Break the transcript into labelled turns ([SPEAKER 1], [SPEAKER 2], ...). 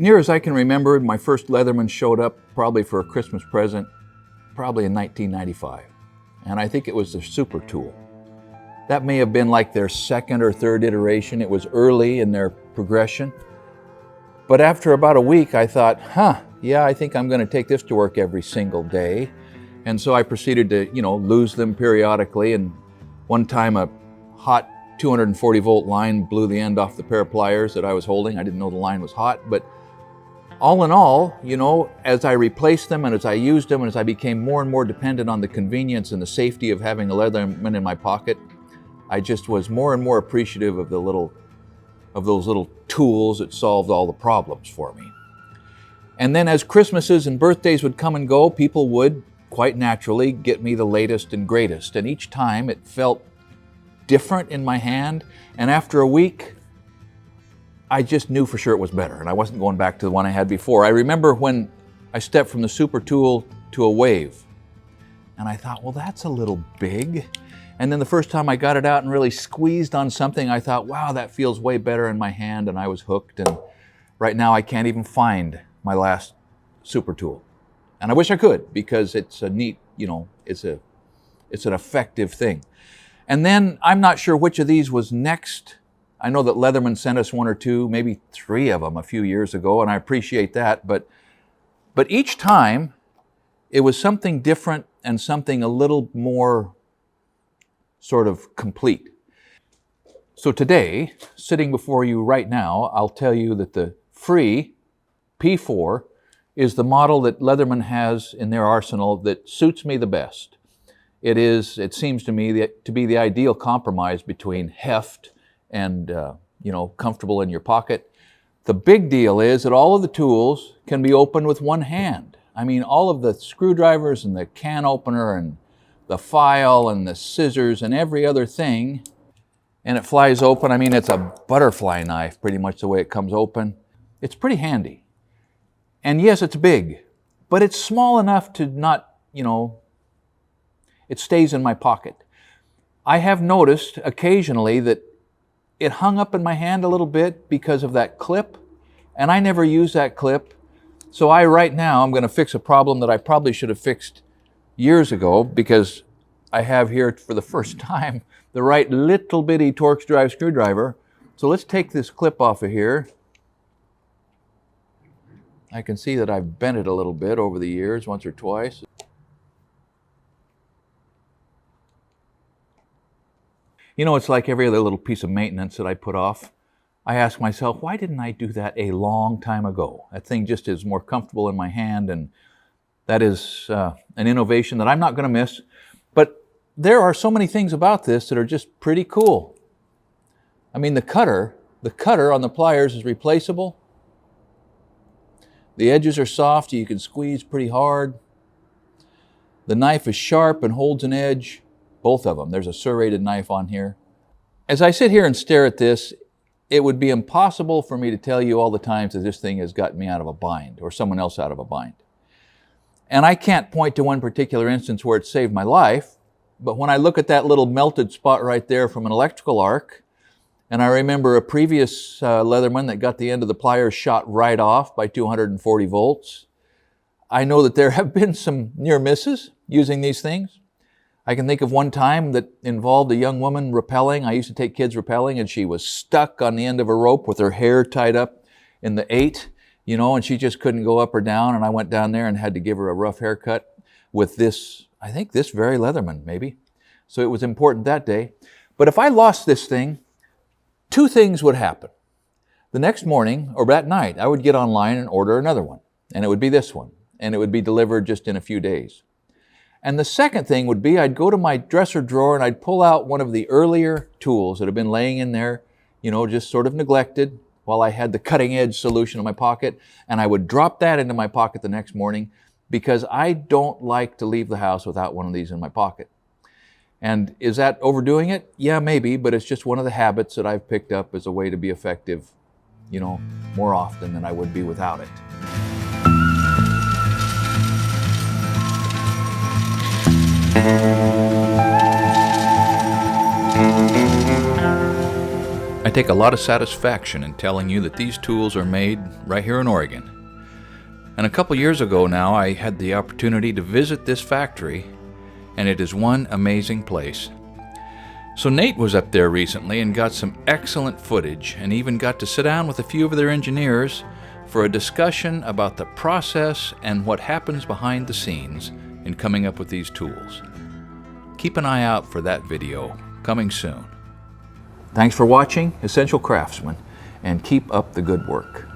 [SPEAKER 1] Near as I can remember, my first Leatherman showed up probably for a Christmas present, probably in 1995. And I think it was the Super Tool. That may have been like their second or third iteration. It was early in their progression. But after about a week, I thought, yeah, I think I'm going to take this to work every single day. And so I proceeded to, lose them periodically. And one time a hot 240 volt line blew the end off the pair of pliers that I was holding. I didn't know the line was hot, but all in all, as I replaced them and as I used them and as I became more and more dependent on the convenience and the safety of having a Leatherman in my pocket, I just was more and more appreciative of those little tools that solved all the problems for me. And then as Christmases and birthdays would come and go, people would quite naturally get me the latest and greatest. And each time it felt different in my hand. And after a week, I just knew for sure it was better, and I wasn't going back to the one I had before. I remember when I stepped from the Super Tool to a Wave, and I thought, well, that's a little big. And then the first time I got it out and really squeezed on something, I thought, wow, that feels way better in my hand, and I was hooked. And right now I can't even find my last Super Tool. And I wish I could, because it's a neat, it's an effective thing. And then I'm not sure which of these was next. I know that Leatherman sent us one or two, maybe three of them a few years ago, and I appreciate that. But each time, it was something different and something a little more sort of complete. So today, sitting before you right now, I'll tell you that the free P4 is the model that Leatherman has in their arsenal that suits me the best. It seems to me to be the ideal compromise between heft and comfortable in your pocket. The big deal is that all of the tools can be opened with one hand. I mean, all of the screwdrivers and the can opener and the file and the scissors and every other thing, and it flies open. I mean, it's a butterfly knife, pretty much the way it comes open. It's pretty handy. And yes, it's big, but it's small enough to not, it stays in my pocket. I have noticed occasionally that it hung up in my hand a little bit because of that clip, and I never use that clip. So right now, I'm going to fix a problem that I probably should have fixed years ago, because I have here for the first time the right little bitty Torx drive screwdriver. So let's take this clip off of here. I can see that I've bent it a little bit over the years, once or twice. It's like every other little piece of maintenance that I put off. I ask myself, why didn't I do that a long time ago? That thing just is more comfortable in my hand, and that is an innovation that I'm not going to miss. But there are so many things about this that are just pretty cool. I mean, the cutter on the pliers is replaceable. The edges are soft, you can squeeze pretty hard. The knife is sharp and holds an edge. Both of them. There's a serrated knife on here. As I sit here and stare at this, it would be impossible for me to tell you all the times that this thing has gotten me out of a bind, or someone else out of a bind. And I can't point to one particular instance where it saved my life, but when I look at that little melted spot right there from an electrical arc, and I remember a previous Leatherman that got the end of the pliers shot right off by 240 volts, I know that there have been some near misses using these things. I can think of one time that involved a young woman rappelling. I used to take kids rappelling, and she was stuck on the end of a rope with her hair tied up in the 8, and she just couldn't go up or down. And I went down there and had to give her a rough haircut with this, I think this very Leatherman maybe. So it was important that day. But if I lost this thing, two things would happen. The next morning, or that night, I would get online and order another one. And it would be this one. And it would be delivered just in a few days. And the second thing would be I'd go to my dresser drawer and I'd pull out one of the earlier tools that had been laying in there, just sort of neglected while I had the cutting edge solution in my pocket. And I would drop that into my pocket the next morning, because I don't like to leave the house without one of these in my pocket. And is that overdoing it? Yeah, maybe, but it's just one of the habits that I've picked up as a way to be effective, more often than I would be without it. I take a lot of satisfaction in telling you that these tools are made right here in Oregon. And a couple years ago now, I had the opportunity to visit this factory, and it is one amazing place. So Nate was up there recently and got some excellent footage, and even got to sit down with a few of their engineers for a discussion about the process and what happens behind the scenes in coming up with these tools. Keep an eye out for that video, coming soon. Thanks for watching Essential Craftsman, and keep up the good work.